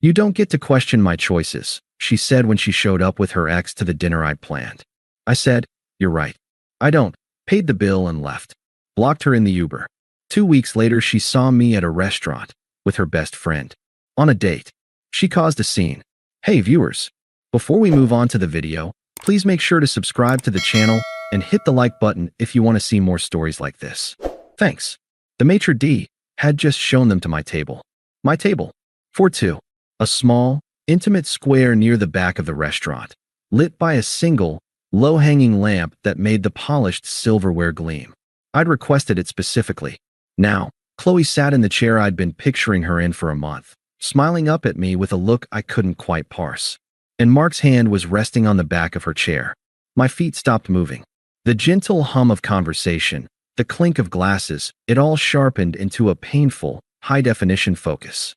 "You don't get to question my choices," she said when she showed up with her ex to the dinner I'd planned. I said, "You're right. I don't," paid the bill and left. Blocked her in the Uber. 2 weeks later, she saw me at a restaurant with her best friend. On a date. She caused a scene. Hey viewers, before we move on to the video, please make sure to subscribe to the channel and hit the like button if you want to see more stories like this. Thanks. The maitre d' had just shown them to my table. My table. For two. A small, intimate square near the back of the restaurant, lit by a single, low-hanging lamp that made the polished silverware gleam. I'd requested it specifically. Now, Qley sat in the chair I'd been picturing her in for a month, smiling up at me with a look I couldn't quite parse. And Mark's hand was resting on the back of her chair. My feet stopped moving. The gentle hum of conversation, the clink of glasses, it all sharpened into a painful, high-definition focus.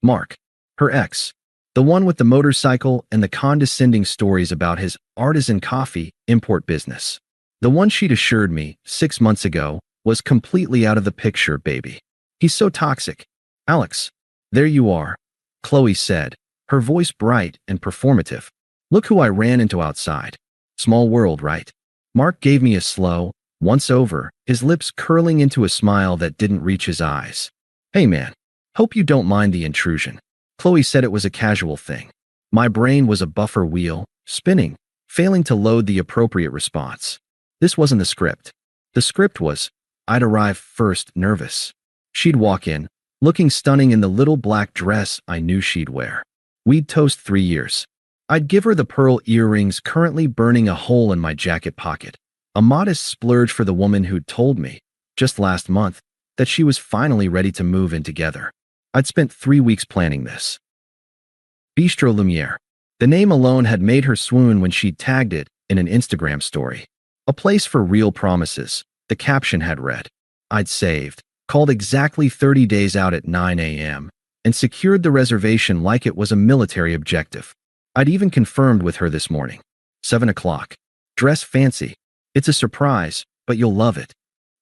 Mark. Her ex. The one with the motorcycle and the condescending stories about his artisan coffee import business. The one she'd assured me, 6 months ago, was completely out of the picture, baby. He's so toxic. Alex. There you are, Qley said, her voice bright and performative. Look who I ran into outside. Small world, right? Mark gave me a slow, once-over, his lips curling into a smile that didn't reach his eyes. Hey man, hope you don't mind the intrusion. Qley said it was a casual thing. My brain was a buffer wheel, spinning, failing to load the appropriate response. This wasn't the script. The script was, I'd arrive first, nervous. She'd walk in, looking stunning in the little black dress I knew she'd wear. We'd toast 3 years. I'd give her the pearl earrings currently burning a hole in my jacket pocket, a modest splurge for the woman who'd told me, just last month, that she was finally ready to move in together. I'd spent 3 weeks planning this. Bistro Lumiere. The name alone had made her swoon when she'd tagged it in an Instagram story. A place for real promises, the caption had read. I'd saved, called exactly 30 days out at 9 a.m., and secured the reservation like it was a military objective. I'd even confirmed with her this morning. 7 o'clock. Dress fancy. It's a surprise, but you'll love it.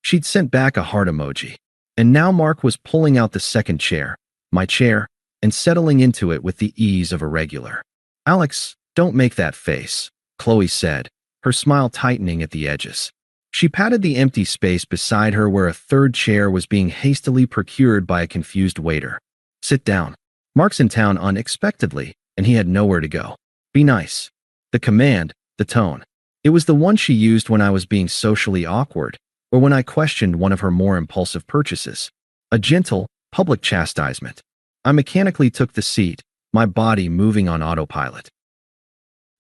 She'd sent back a heart emoji. And now Mark was pulling out the second chair, my chair, and settling into it with the ease of a regular. Alex, don't make that face, Qley said, her smile tightening at the edges. She patted the empty space beside her where a third chair was being hastily procured by a confused waiter. Sit down. Mark's in town unexpectedly, and he had nowhere to go. Be nice. The command, the tone. It was the one she used when I was being socially awkward, or when I questioned one of her more impulsive purchases. A gentle, public chastisement. I mechanically took the seat, my body moving on autopilot.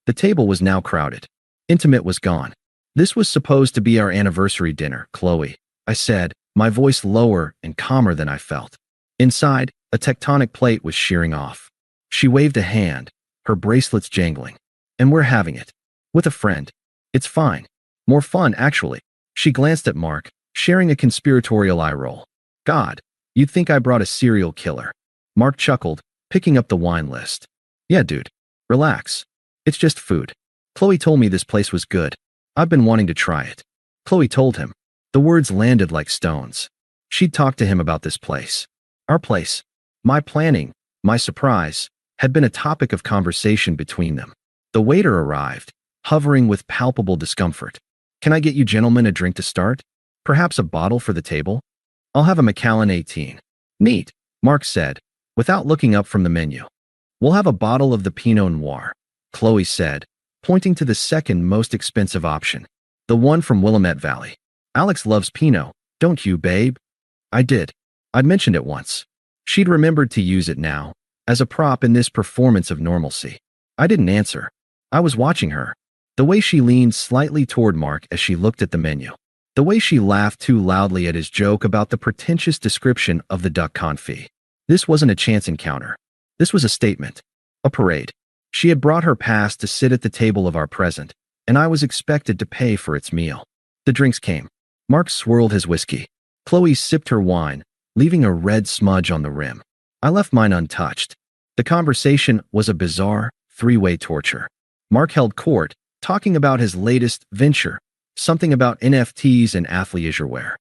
The table was now crowded. Intimate was gone. This was supposed to be our anniversary dinner, Qley, I said, my voice lower and calmer than I felt. Inside, a tectonic plate was shearing off. She waved a hand, her bracelets jangling. And we're having it. With a friend. It's fine. More fun, actually. She glanced at Mark, sharing a conspiratorial eye roll. God, you'd think I brought a serial killer. Mark chuckled, picking up the wine list. Yeah, dude. Relax. It's just food. Qley told me this place was good. I've been wanting to try it. Qley told him. The words landed like stones. She'd talked to him about this place. Our place. My planning, my surprise, had been a topic of conversation between them. The waiter arrived, hovering with palpable discomfort. Can I get you gentlemen a drink to start? Perhaps a bottle for the table? I'll have a Macallan 18. Neat, Mark said, without looking up from the menu. We'll have a bottle of the Pinot Noir, Qley said, pointing to the second most expensive option. The one from Willamette Valley. Alex loves Pinot, don't you, babe? I did. I'd mentioned it once. She'd remembered to use it now, as a prop in this performance of normalcy. I didn't answer. I was watching her. The way she leaned slightly toward Mark as she looked at the menu. The way she laughed too loudly at his joke about the pretentious description of the duck confit. This wasn't a chance encounter. This was a statement. A parade. She had brought her past to sit at the table of our present, and I was expected to pay for its meal. The drinks came. Mark swirled his whiskey. Qley sipped her wine, leaving a red smudge on the rim. I left mine untouched. The conversation was a bizarre, three-way torture. Mark held court, talking about his latest venture, something about NFTs and athleisure wear.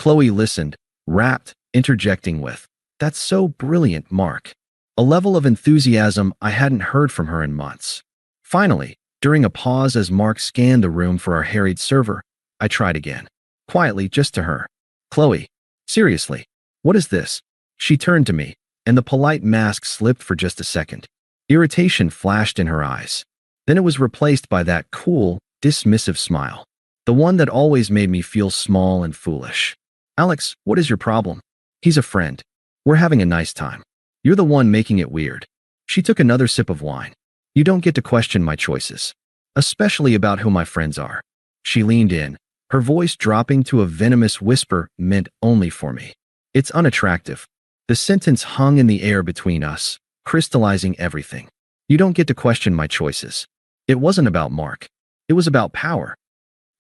Qley listened, rapt, interjecting with, "That's so brilliant, Mark. a level of enthusiasm I hadn't heard from her in months. Finally, during a pause as Mark scanned the room for our harried server, I tried again. Quietly, just to her. "Qley, seriously, what is this?" She turned to me, and the polite mask slipped for just a second. Irritation flashed in her eyes. Then it was replaced by that cool, dismissive smile. The one that always made me feel small and foolish. "Alex, what is your problem?" "He's a friend. We're having a nice time. You're the one making it weird." She took another sip of wine. "You don't get to question my choices, especially about who my friends are." She leaned in, her voice dropping to a venomous whisper meant only for me. "It's unattractive." The sentence hung in the air between us, crystallizing everything. "You don't get to question my choices." It wasn't about Mark. It was about power.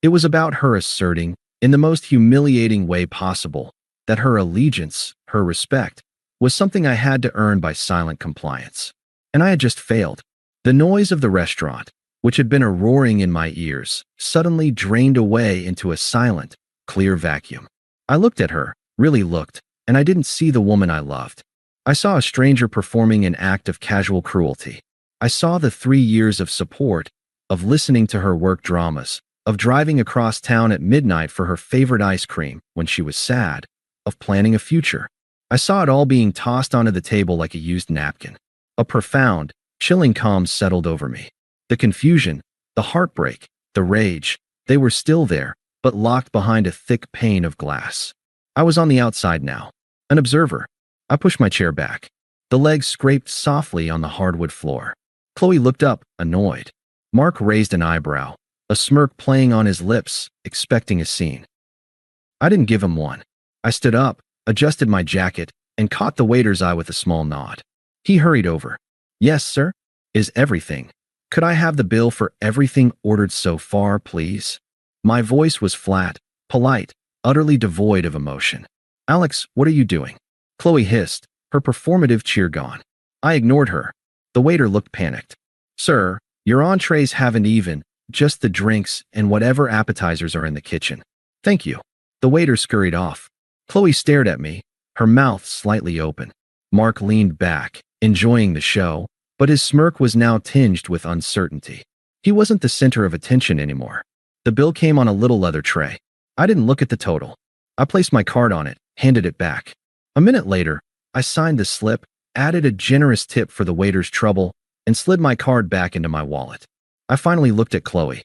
It was about her asserting, in the most humiliating way possible, that her allegiance, her respect, was something I had to earn by silent compliance. And I had just failed. The noise of the restaurant, which had been a roaring in my ears, suddenly drained away into a silent, clear vacuum. I looked at her, really looked, and I didn't see the woman I loved. I saw a stranger performing an act of casual cruelty. I saw the 3 years of support, of listening to her work dramas, of driving across town at midnight for her favorite ice cream when she was sad, of planning a future. I saw it all being tossed onto the table like a used napkin. A profound, chilling calm settled over me. The confusion, the heartbreak, the rage, they were still there, but locked behind a thick pane of glass. I was on the outside now, an observer. I pushed my chair back. The legs scraped softly on the hardwood floor. Qley looked up, annoyed. Mark raised an eyebrow, a smirk playing on his lips, expecting a scene. I didn't give him one. I stood up, adjusted my jacket, and caught the waiter's eye with a small nod. He hurried over. "Yes, sir? Is everything? Could I have the bill for everything ordered so far, please?" My voice was flat, polite, utterly devoid of emotion. "Alex, what are you doing?" Qley hissed, her performative cheer gone. I ignored her. The waiter looked panicked. "Sir, your entrees haven't even, just the drinks and whatever appetizers are in the kitchen." "Thank you." The waiter scurried off. Qley stared at me, her mouth slightly open. Mark leaned back, enjoying the show, but his smirk was now tinged with uncertainty. He wasn't the center of attention anymore. The bill came on a little leather tray. I didn't look at the total. I placed my card on it, handed it back. A minute later, I signed the slip, added a generous tip for the waiter's trouble, and slid my card back into my wallet. I finally looked at Qley.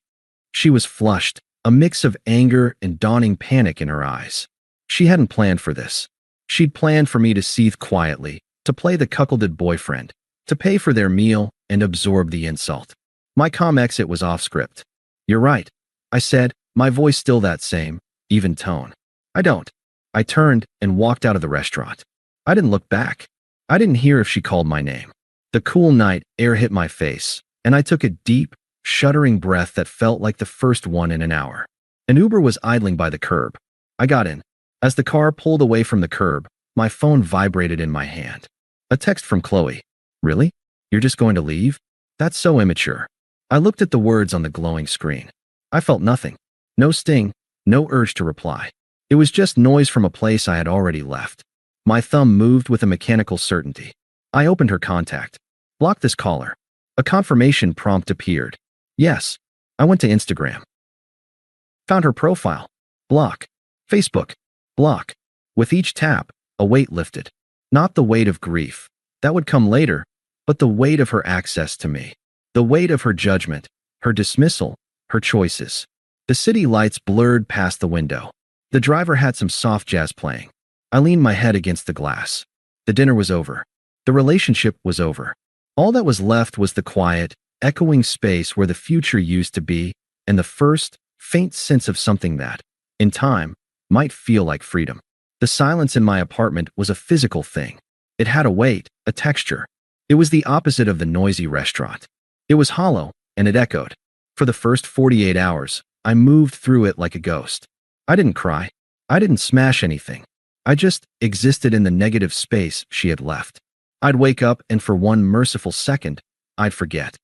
She was flushed, a mix of anger and dawning panic in her eyes. She hadn't planned for this. She'd planned for me to seethe quietly, to play the cuckolded boyfriend, to pay for their meal and absorb the insult. My calm exit was off script. "You're right," I said, my voice still that same, even tone. "I don't." I turned and walked out of the restaurant. I didn't look back. I didn't hear if she called my name. The cool night air hit my face, and I took a deep, shuddering breath that felt like the first one in an hour. An Uber was idling by the curb. I got in. As the car pulled away from the curb, my phone vibrated in my hand. A text from Qley. "Really? You're just going to leave? That's so immature." I looked at the words on the glowing screen. I felt nothing. No sting, no urge to reply. It was just noise from a place I had already left. My thumb moved with a mechanical certainty. I opened her contact. "Block this caller." A confirmation prompt appeared. Yes. I went to Instagram. Found her profile. Block. Facebook. Block. With each tap, a weight lifted. Not the weight of grief. That would come later, but the weight of her access to me. The weight of her judgment, her dismissal, her choices. The city lights blurred past the window. The driver had some soft jazz playing. I leaned my head against the glass. The dinner was over. The relationship was over. All that was left was the quiet, echoing space where the future used to be, and the first, faint sense of something that, in time, might feel like freedom. The silence in my apartment was a physical thing. It had a weight, a texture. It was the opposite of the noisy restaurant. It was hollow, and it echoed. For the first 48 hours, I moved through it like a ghost. I didn't cry. I didn't smash anything. I just existed in the negative space she had left. I'd wake up, and for one merciful second, I'd forget.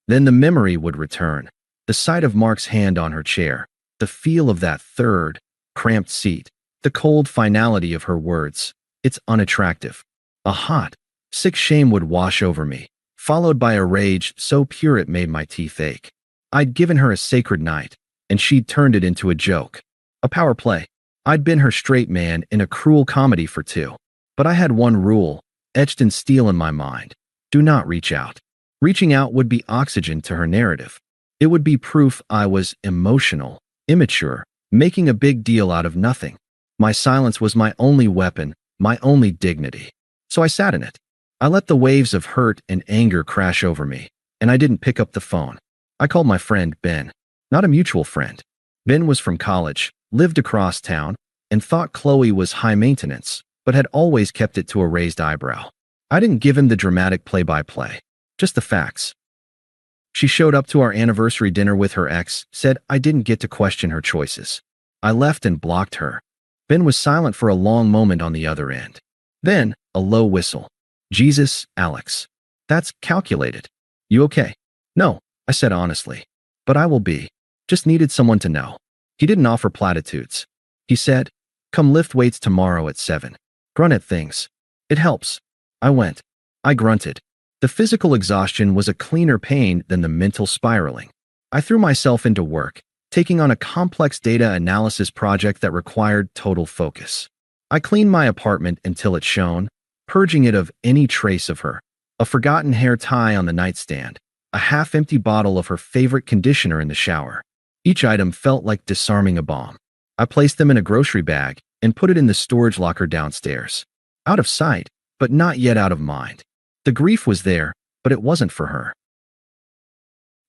Then the memory would return. The sight of Mark's hand on her chair, the feel of that third, cramped seat, the cold finality of her words. "It's unattractive." A hot, Sick shame would wash over me, followed by a rage so pure it made my teeth ache. I'd given her a sacred night, and she'd turned it into a joke. A power play. I'd been her straight man in a cruel comedy for two. But I had one rule, etched in steel in my mind. Do not reach out. Reaching out would be oxygen to her narrative. It would be proof I was emotional, immature, making a big deal out of nothing. My silence was my only weapon, my only dignity. So I sat in it. I let the waves of hurt and anger crash over me, and I didn't pick up the phone. I called my friend Ben, not a mutual friend. Ben was from college, lived across town, and thought Qley was high maintenance, but had always kept it to a raised eyebrow. I didn't give him the dramatic play-by-play, just the facts. She showed up to our anniversary dinner with her ex, said I didn't get to question her choices. I left and blocked her. Ben was silent for a long moment on the other end. Then, a low whistle. Jesus, Alex. That's calculated. You okay? No, I said honestly. But I will be. Just needed someone to know. He didn't offer platitudes. He said, come lift weights tomorrow at 7. Grunt at things. It helps. I went. I grunted. The physical exhaustion was a cleaner pain than the mental spiraling. I threw myself into work, taking on a complex data analysis project that required total focus. I cleaned my apartment until it shone, purging it of any trace of her. A forgotten hair tie on the nightstand, a half-empty bottle of her favorite conditioner in the shower. Each item felt like disarming a bomb. I placed them in a grocery bag and put it in the storage locker downstairs. Out of sight, but not yet out of mind. The grief was there, but it wasn't for her.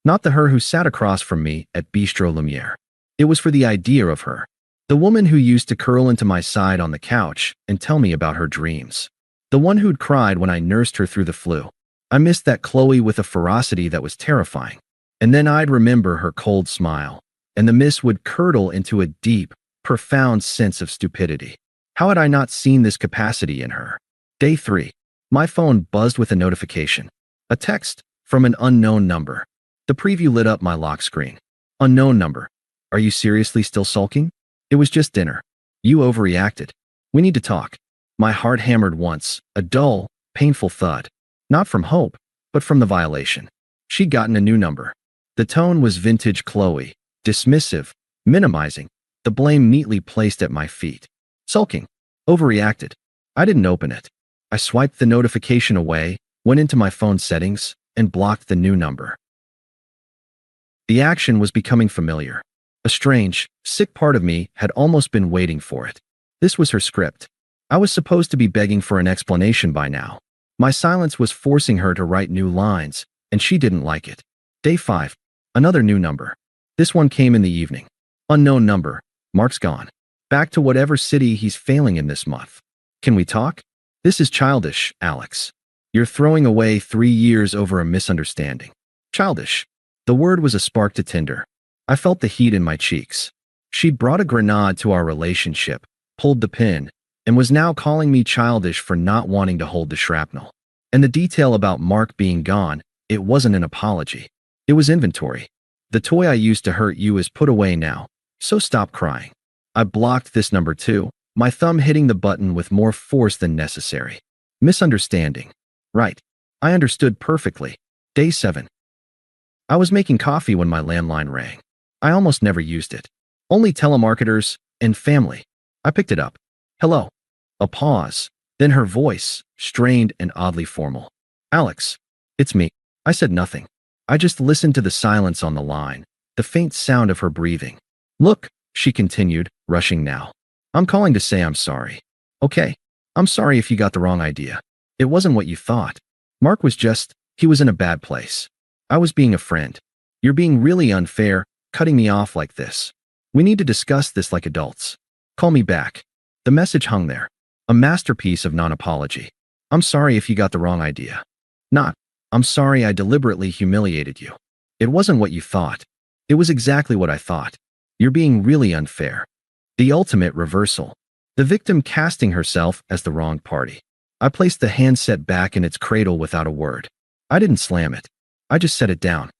Not the her who sat across from me at Bistro Lumiere. It was for the idea of her. The woman who used to curl into my side on the couch and tell me about her dreams. The one who'd cried when I nursed her through the flu. I missed that Qley with a ferocity that was terrifying. And then I'd remember her cold smile, and the mist would curdle into a deep, profound sense of stupidity. How had I not seen this capacity in her? Day 3. My phone buzzed with a notification. A text from an unknown number. The preview lit up my lock screen. Unknown number. Are you seriously still sulking? It was just dinner. You overreacted. We need to talk. My heart hammered once, a dull, painful thud. Not from hope, but from the violation. She'd gotten a new number. The tone was vintage Qley, dismissive, minimizing, the blame neatly placed at my feet. Sulking. Overreacted. I didn't open it. I swiped the notification away, went into my phone settings, and blocked the new number. The action was becoming familiar. A strange, sick part of me had almost been waiting for it. This was her script. I was supposed to be begging for an explanation by now. My silence was forcing her to write new lines, and she didn't like it. Day 5. Another new number. This one came in the evening. Unknown number. Mark's gone. Back to whatever city he's failing in this month. Can we talk? This is childish, Alex. You're throwing away 3 years over a misunderstanding. Childish. The word was a spark to tinder. I felt the heat in my cheeks. She'd brought a grenade to our relationship, pulled the pin, and was now calling me childish for not wanting to hold the shrapnel. And the detail about Mark being gone, it wasn't an apology. It was inventory. The toy I used to hurt you is put away now, so stop crying. I blocked this number too, my thumb hitting the button with more force than necessary. Misunderstanding. Right. I understood perfectly. Day 7. I was making coffee when my landline rang. I almost never used it. Only telemarketers and family. I picked it up. Hello. A pause. Then her voice, strained and oddly formal. Alex. It's me. I said nothing. I just listened to the silence on the line, the faint sound of her breathing. Look, she continued, rushing now. I'm calling to say I'm sorry. Okay. I'm sorry if you got the wrong idea. It wasn't what you thought. Mark was he was in a bad place. I was being a friend. You're being really unfair, cutting me off like this. We need to discuss this like adults. Call me back. The message hung there. A masterpiece of non-apology. I'm sorry if you got the wrong idea. Not, I'm sorry I deliberately humiliated you. It wasn't what you thought. It was exactly what I thought. You're being really unfair. The ultimate reversal. The victim casting herself as the wrong party. I placed the handset back in its cradle without a word. I didn't slam it. I just set it down.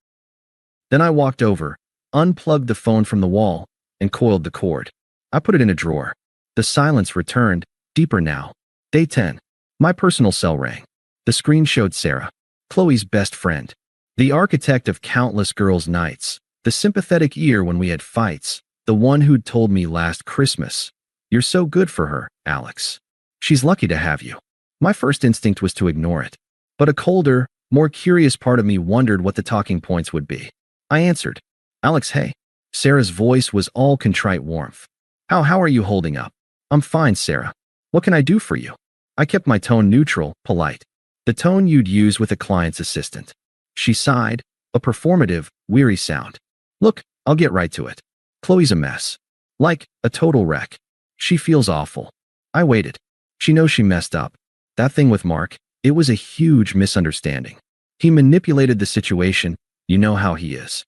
Then I walked over, unplugged the phone from the wall, and coiled the cord. I put it in a drawer. The silence returned, deeper now. Day 10. My personal cell rang. The screen showed Sarah, Qley's best friend, the architect of countless girls' nights, the sympathetic ear when we had fights, the one who'd told me last Christmas, "You're so good for her, Alex. She's lucky to have you." My first instinct was to ignore it, but a colder, more curious part of me wondered what the talking points would be. I answered, "Alex, hey." Sarah's voice was all contrite warmth. How are you holding up?" "I'm fine, Sarah. What can I do for you?" I kept my tone neutral, polite. The tone you'd use with a client's assistant. She sighed, a performative, weary sound. "Look, I'll get right to it. Qley's a mess. Like, a total wreck. She feels awful." I waited. She knows she messed up. That thing with Mark, it was a huge misunderstanding. He manipulated the situation. You know how he is.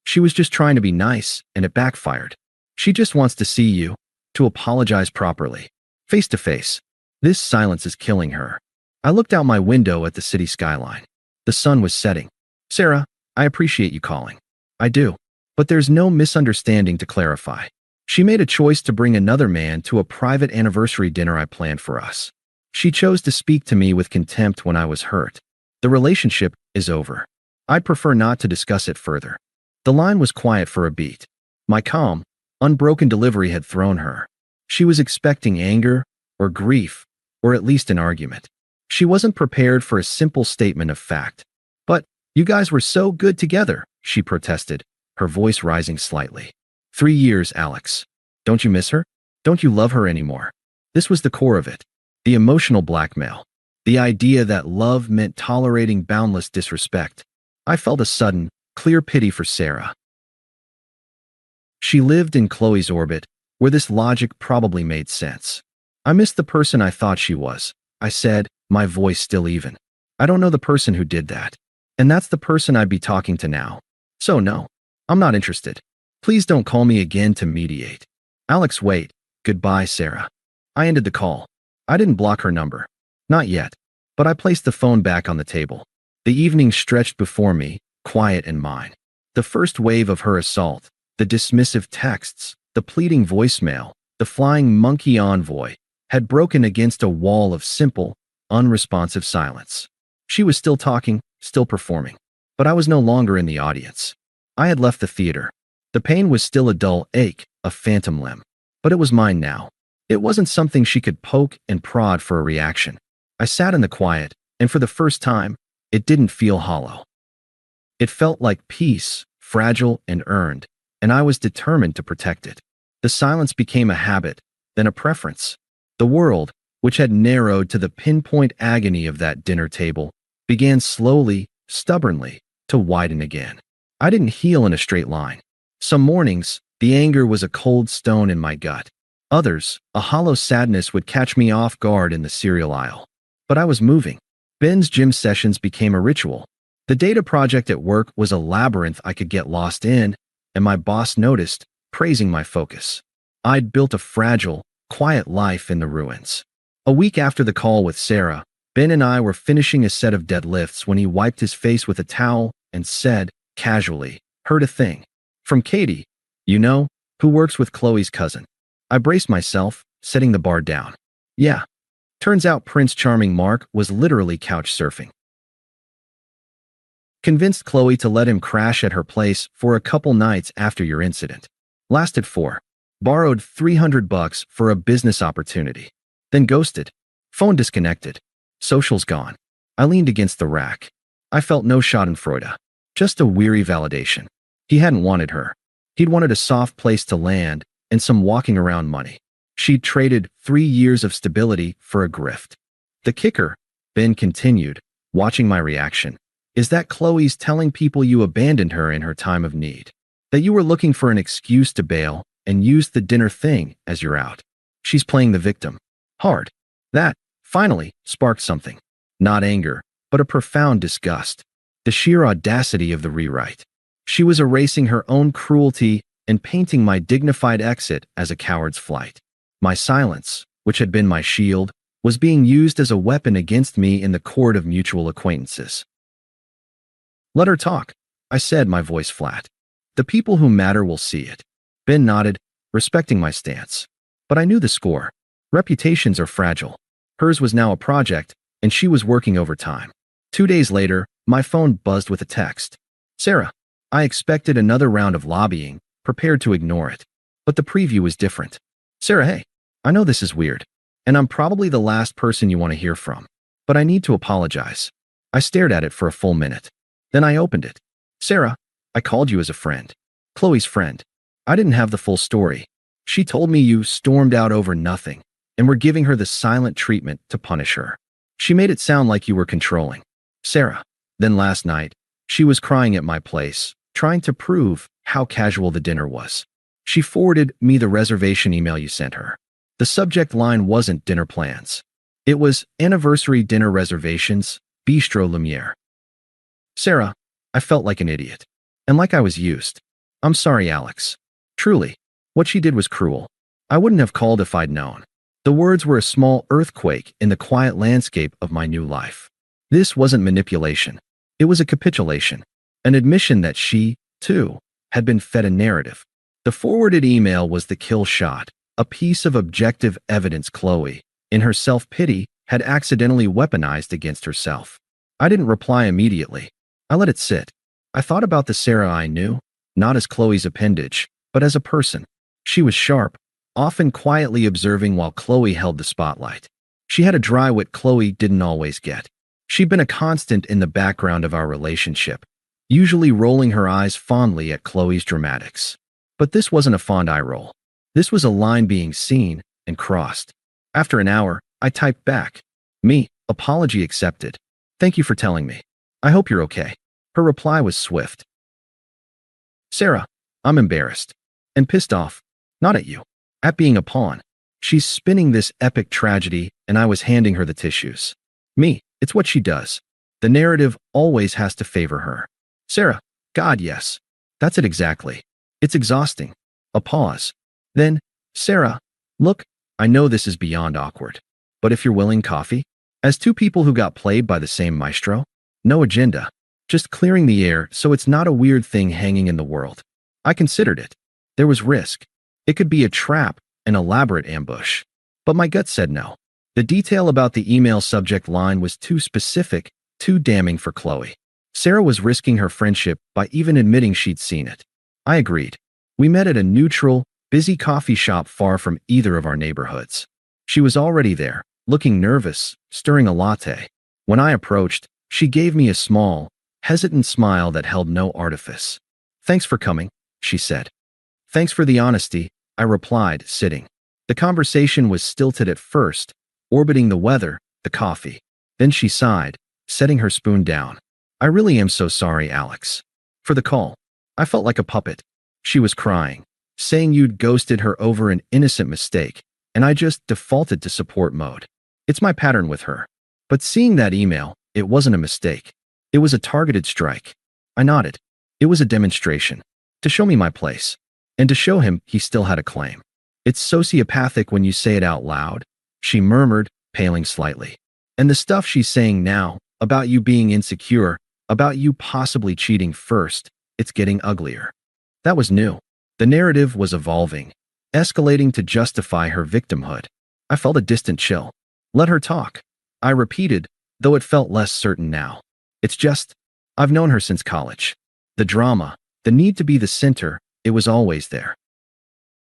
She was just trying to be nice, and it backfired. She just wants to see you, to apologize properly. Face to face. This silence is killing her. I looked out my window at the city skyline. The sun was setting. "Sarah, I appreciate you calling." "I do. But there's no misunderstanding to clarify. She made a choice to bring another man to a private anniversary dinner I planned for us. She chose to speak to me with contempt when I was hurt. The relationship is over. I'd prefer not to discuss it further." The line was quiet for a beat. My calm, unbroken delivery had thrown her. She was expecting anger, or grief, or at least an argument. She wasn't prepared for a simple statement of fact. "But, you guys were so good together," she protested, her voice rising slightly. 3 years, Alex. Don't you miss her? Don't you love her anymore?" This was the core of it. The emotional blackmail. The idea that love meant tolerating boundless disrespect. I felt a sudden, clear pity for Sarah. She lived in Qley's orbit, where this logic probably made sense. "I missed the person I thought she was," I said, my voice still even. "I don't know the person who did that. And that's the person I'd be talking to now. So no, I'm not interested. Please don't call me again to mediate." "Alex, wait. Goodbye, Sarah." I ended the call. I didn't block her number. Not yet. But I placed the phone back on the table. The evening stretched before me, quiet and mine. The first wave of her assault, the dismissive texts, the pleading voicemail, the flying monkey envoy, had broken against a wall of simple, unresponsive silence. She was still talking, still performing. But I was no longer in the audience. I had left the theater. The pain was still a dull ache, a phantom limb. But it was mine now. It wasn't something she could poke and prod for a reaction. I sat in the quiet, and for the first time, it didn't feel hollow. It felt like peace, fragile and earned, and I was determined to protect it. The silence became a habit, then a preference. The world, which had narrowed to the pinpoint agony of that dinner table, began slowly, stubbornly, to widen again. I didn't heal in a straight line. Some mornings, the anger was a cold stone in my gut. Others, a hollow sadness would catch me off guard in the cereal aisle. But I was moving. Ben's gym sessions became a ritual. The data project at work was a labyrinth I could get lost in, and my boss noticed, praising my focus. I'd built a fragile, quiet life in the ruins. A week after the call with Sarah, Ben and I were finishing a set of deadlifts when he wiped his face with a towel and said, casually, "Heard a thing from Katie, you know, who works with Qley's cousin." I braced myself, setting the bar down. "Yeah. Turns out Prince Charming Mark was literally couch surfing. Convinced Qley to let him crash at her place for a couple nights after your incident. Lasted 4. Borrowed $300 for a business opportunity. Then ghosted. Phone disconnected. Socials gone." I leaned against the rack. I felt no schadenfreude. Just a weary validation. He hadn't wanted her. He'd wanted a soft place to land and some walking around money. She'd traded 3 years of stability for a grift. The kicker, Ben continued, watching my reaction, is that Qley's telling people you abandoned her in her time of need. That you were looking for an excuse to bail and used the dinner thing as your out. She's playing the victim. Hard. That, finally, sparked something. Not anger, but a profound disgust. The sheer audacity of the rewrite. She was erasing her own cruelty and painting my dignified exit as a coward's flight. My silence, which had been my shield, was being used as a weapon against me in the court of mutual acquaintances. "Let her talk," I said, my voice flat. "The people who matter will see it." Ben nodded, respecting my stance. But I knew the score. Reputations are fragile. Hers was now a project, and she was working overtime. 2 days later, my phone buzzed with a text. Sarah, I expected another round of lobbying, prepared to ignore it. But the preview was different. Sarah, hey, I know this is weird, and I'm probably the last person you want to hear from, but I need to apologize. I stared at it for a full minute. Then I opened it. Sarah, I called you as a friend. Qley's friend. I didn't have the full story. She told me you stormed out over nothing and were giving her the silent treatment to punish her. She made it sound like you were controlling. Sarah. Then last night, she was crying at my place, trying to prove how casual the dinner was. She forwarded me the reservation email you sent her. The subject line wasn't dinner plans. It was anniversary dinner reservations, Bistro Lumiere. Sarah, I felt like an idiot. And like I was used. I'm sorry, Alex. Truly, what she did was cruel. I wouldn't have called if I'd known. The words were a small earthquake in the quiet landscape of my new life. This wasn't manipulation. It was a capitulation. An admission that she, too, had been fed a narrative. The forwarded email was the kill shot, a piece of objective evidence Qley, in her self-pity, had accidentally weaponized against herself. I didn't reply immediately. I let it sit. I thought about the Sarah I knew, not as Qley's appendage, but as a person. She was sharp, often quietly observing while Qley held the spotlight. She had a dry wit Qley didn't always get. She'd been a constant in the background of our relationship, usually rolling her eyes fondly at Qley's dramatics. But this wasn't a fond eye roll. This was a line being seen and crossed. After an hour, I typed back. Me, apology accepted. Thank you for telling me. I hope you're okay. Her reply was swift. Sarah, I'm embarrassed. And pissed off. Not at you. At being a pawn. She's spinning this epic tragedy, and I was handing her the tissues. Me, it's what she does. The narrative always has to favor her. Sarah, God, yes. That's it exactly. It's exhausting. A pause. Then, Sarah, look, I know this is beyond awkward. But if you're willing, coffee? As two people who got played by the same maestro? No agenda. Just clearing the air so it's not a weird thing hanging in the world. I considered it. There was risk. It could be a trap, an elaborate ambush. But my gut said no. The detail about the email subject line was too specific, too damning for Qley. Sarah was risking her friendship by even admitting she'd seen it. I agreed. We met at a neutral, busy coffee shop far from either of our neighborhoods. She was already there, looking nervous, stirring a latte. When I approached, she gave me a small, hesitant smile that held no artifice. Thanks for coming, she said. Thanks for the honesty, I replied, sitting. The conversation was stilted at first, orbiting the weather, the coffee. Then she sighed, setting her spoon down. I really am so sorry, Alex. For the call. I felt like a puppet. She was crying, saying you'd ghosted her over an innocent mistake, and I just defaulted to support mode. It's my pattern with her. But seeing that email, it wasn't a mistake. It was a targeted strike. I nodded. It was a demonstration. To show me my place. And to show him he still had a claim. It's sociopathic when you say it out loud, she murmured, paling slightly. And the stuff she's saying now, about you being insecure, about you possibly cheating first, it's getting uglier. That was new. The narrative was evolving, escalating to justify her victimhood. I felt a distant chill. Let her talk. I repeated, though it felt less certain now. It's just, I've known her since college. The drama, the need to be the center, it was always there.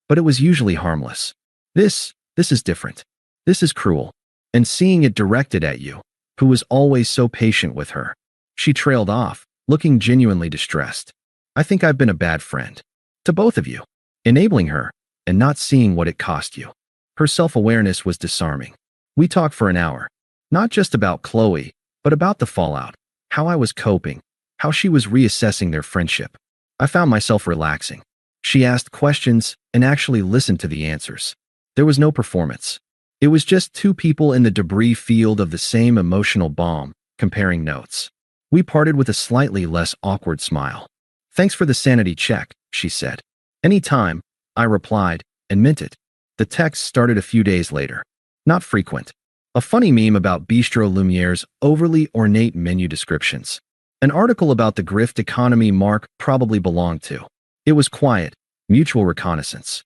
But it was usually harmless. This is different. This is cruel. And seeing it directed at you, who was always so patient with her. She trailed off, looking genuinely distressed. I think I've been a bad friend. To both of you. Enabling her, and not seeing what it cost you. Her self-awareness was disarming. We talked for an hour. Not just about Qley, but about the fallout. How I was coping. How she was reassessing their friendship. I found myself relaxing. She asked questions and actually listened to the answers. There was no performance. It was just two people in the debris field of the same emotional bomb, comparing notes. We parted with a slightly less awkward smile. Thanks for the sanity check, she said. Anytime, I replied, and meant it. The text started a few days later. Not frequent. A funny meme about Bistro Lumiere's overly ornate menu descriptions. An article about the grift economy Mark probably belonged to. It was quiet, mutual reconnaissance.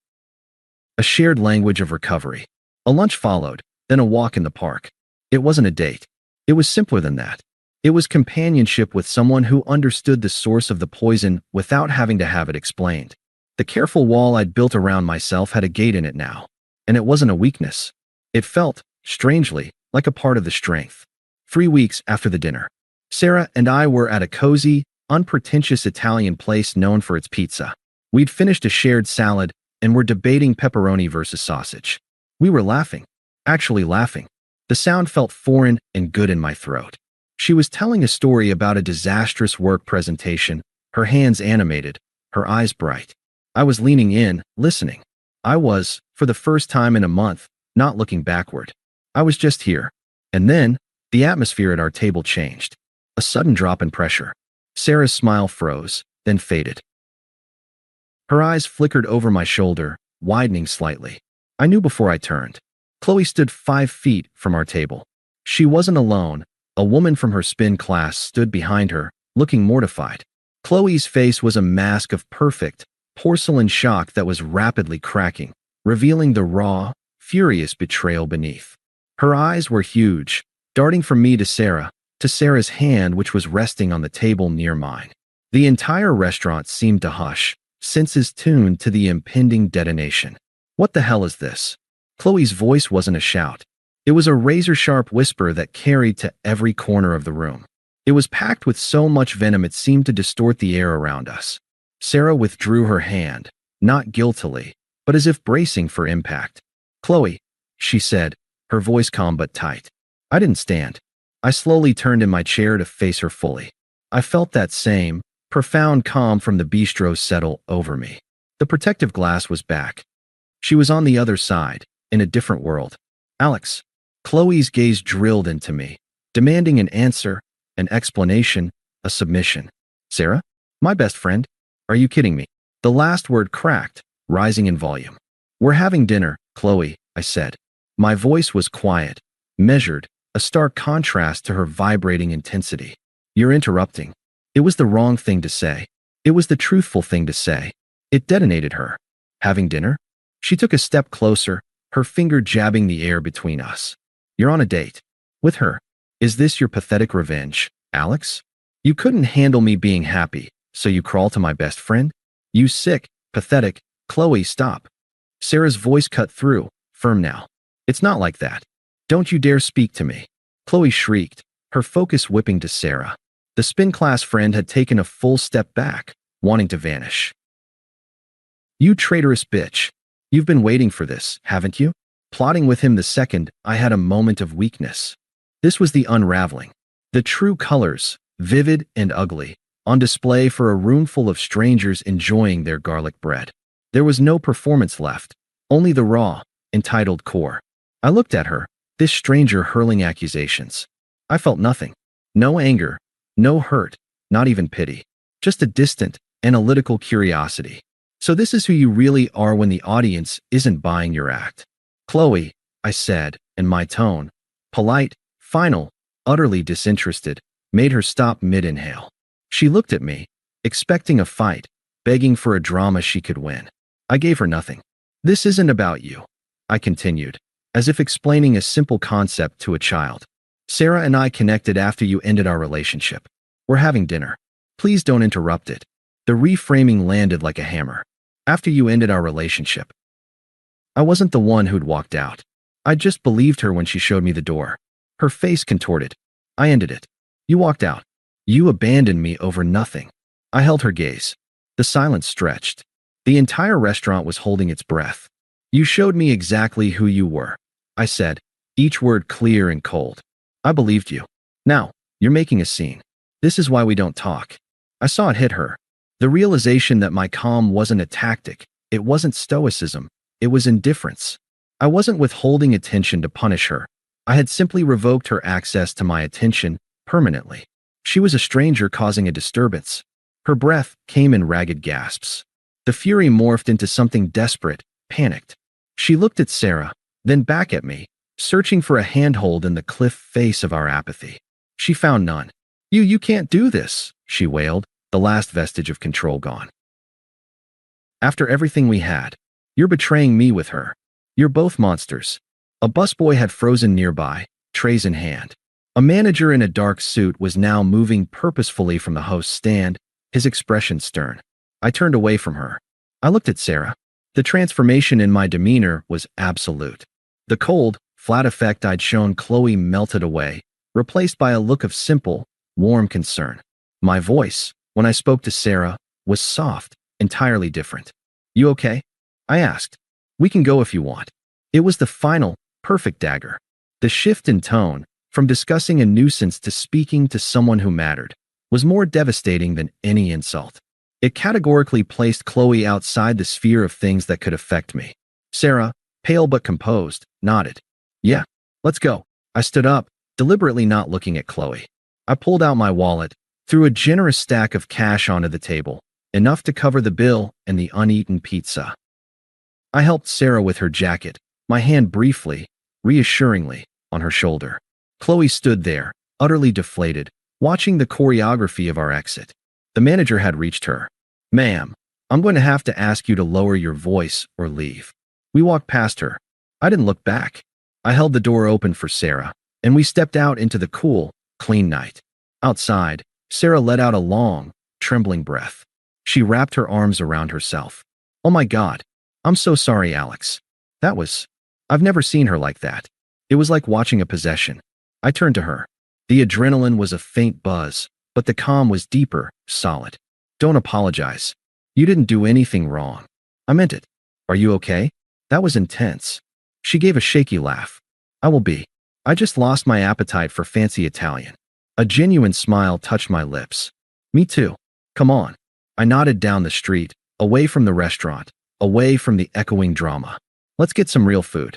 A shared language of recovery. A lunch followed, then a walk in the park. It wasn't a date. It was simpler than that. It was companionship with someone who understood the source of the poison without having to have it explained. The careful wall I'd built around myself had a gate in it now, and it wasn't a weakness. It felt, strangely, like a part of the strength. 3 weeks after the dinner, Sarah and I were at a cozy, unpretentious Italian place known for its pizza. We'd finished a shared salad and were debating pepperoni versus sausage. We were laughing. Actually laughing. The sound felt foreign and good in my throat. She was telling a story about a disastrous work presentation, her hands animated, her eyes bright. I was leaning in, listening. I was, for the first time in a month, not looking backward. I was just here. And then, the atmosphere at our table changed. A sudden drop in pressure. Sarah's smile froze, then faded. Her eyes flickered over my shoulder, widening slightly. I knew before I turned. Qley stood 5 feet from our table. She wasn't alone. A woman from her spin class stood behind her, looking mortified. Qley's face was a mask of perfect, porcelain shock that was rapidly cracking, revealing the raw, furious betrayal beneath. Her eyes were huge, darting from me to Sarah's hand which was resting on the table near mine. The entire restaurant seemed to hush, senses tuned to the impending detonation. What the hell is this? Qley's voice wasn't a shout. It was a razor-sharp whisper that carried to every corner of the room. It was packed with so much venom it seemed to distort the air around us. Sarah withdrew her hand, not guiltily, but as if bracing for impact. "Qley," she said, her voice calm but tight. I didn't stand. I slowly turned in my chair to face her fully. I felt that same, profound calm from the bistro settle over me. The protective glass was back. She was on the other side, in a different world. "Alex." Qley's gaze drilled into me, demanding an answer, an explanation, a submission. "Sarah? My best friend? Are you kidding me?" The last word cracked, rising in volume. "We're having dinner, Qley," I said. My voice was quiet, measured, a stark contrast to her vibrating intensity. "You're interrupting." It was the wrong thing to say. It was the truthful thing to say. It detonated her. "Having dinner?" She took a step closer, her finger jabbing the air between us. "You're on a date. With her. Is this your pathetic revenge, Alex? You couldn't handle me being happy, so you crawl to my best friend? You sick, pathetic." "Qley, stop." Sarah's voice cut through, firm now. "It's not like that. Don't you dare speak to me." Qley shrieked, her focus whipping to Sarah. The spin class friend had taken a full step back, wanting to vanish. "You traitorous bitch. You've been waiting for this, haven't you?" Plotting with him the second I had a moment of weakness. This was the unraveling. The true colors, vivid and ugly, on display for a room full of strangers enjoying their garlic bread. There was no performance left, only the raw, entitled core. I looked at her, this stranger hurling accusations. I felt nothing. No anger, no hurt, not even pity. Just a distant, analytical curiosity. "So this is who you really are when the audience isn't buying your act." "Qley," I said, and my tone, polite, final, utterly disinterested, made her stop mid-inhale. She looked at me, expecting a fight, begging for a drama she could win. I gave her nothing. "This isn't about you," I continued, as if explaining a simple concept to a child. "Sarah and I connected after you ended our relationship. We're having dinner. Please don't interrupt it." The reframing landed like a hammer. "After you ended our relationship." I wasn't the one who'd walked out. I just believed her when she showed me the door. Her face contorted. "I ended it. You walked out. You abandoned me over nothing." I held her gaze. The silence stretched. The entire restaurant was holding its breath. "You showed me exactly who you were," I said, each word clear and cold. "I believed you. Now, you're making a scene. This is why we don't talk." I saw it hit her. The realization that my calm wasn't a tactic, it wasn't stoicism, it was indifference. I wasn't withholding attention to punish her. I had simply revoked her access to my attention permanently. She was a stranger causing a disturbance. Her breath came in ragged gasps. The fury morphed into something desperate, panicked. She looked at Sarah, then back at me, searching for a handhold in the cliff face of our apathy. She found none. You can't do this," she wailed, the last vestige of control gone. "After everything we had, you're betraying me with her. You're both monsters." A busboy had frozen nearby, trays in hand. A manager in a dark suit was now moving purposefully from the host's stand, his expression stern. I turned away from her. I looked at Sarah. The transformation in my demeanor was absolute. The cold, flat effect I'd shown Qley melted away, replaced by a look of simple, warm concern. My voice, when I spoke to Sarah, was soft, entirely different. "You okay?" I asked. "We can go if you want." It was the final, perfect dagger. The shift in tone, from discussing a nuisance to speaking to someone who mattered, was more devastating than any insult. It categorically placed Qley outside the sphere of things that could affect me. Sarah, pale but composed, nodded. "Yeah, let's go." I stood up, deliberately not looking at Qley. I pulled out my wallet, threw a generous stack of cash onto the table, enough to cover the bill and the uneaten pizza. I helped Sarah with her jacket, my hand briefly, reassuringly, on her shoulder. Qley stood there, utterly deflated, watching the choreography of our exit. The manager had reached her. "Ma'am, I'm going to have to ask you to lower your voice or leave." We walked past her. I didn't look back. I held the door open for Sarah, and we stepped out into the cool, clean night. Outside, Sarah let out a long, trembling breath. She wrapped her arms around herself. "Oh my God, I'm so sorry, Alex." I've never seen her like that. It was like watching a possession. I turned to her. The adrenaline was a faint buzz, but the calm was deeper, solid. "Don't apologize. You didn't do anything wrong." "I meant it. Are you okay?" That was intense. She gave a shaky laugh. "I will be. I just lost my appetite for fancy Italian." A genuine smile touched my lips. "Me too. Come on." I nodded down the street, away from the restaurant, away from the echoing drama. "Let's get some real food.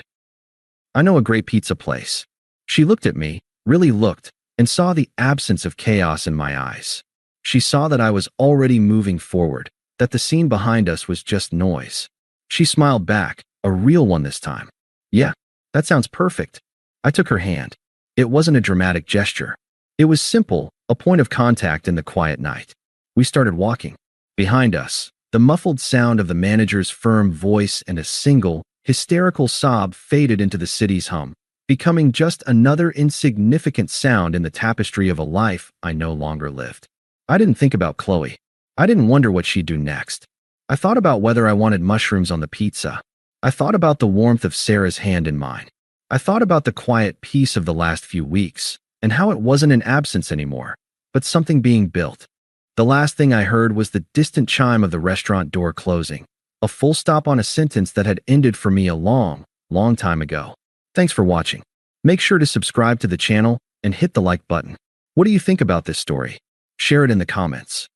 I know a great pizza place." She looked at me, really looked, and saw the absence of chaos in my eyes. She saw that I was already moving forward, that the scene behind us was just noise. She smiled back, a real one this time. "Yeah, that sounds perfect." I took her hand. It wasn't a dramatic gesture. It was simple, a point of contact in the quiet night. We started walking. Behind us, the muffled sound of the manager's firm voice and a single, hysterical sob faded into the city's hum, becoming just another insignificant sound in the tapestry of a life I no longer lived. I didn't think about Qley. I didn't wonder what she'd do next. I thought about whether I wanted mushrooms on the pizza. I thought about the warmth of Sarah's hand in mine. I thought about the quiet peace of the last few weeks, and how it wasn't an absence anymore, but something being built. The last thing I heard was the distant chime of the restaurant door closing, a full stop on a sentence that had ended for me a long, long time ago. Thanks for watching. Make sure to subscribe to the channel and hit the like button. What do you think about this story? Share it in the comments.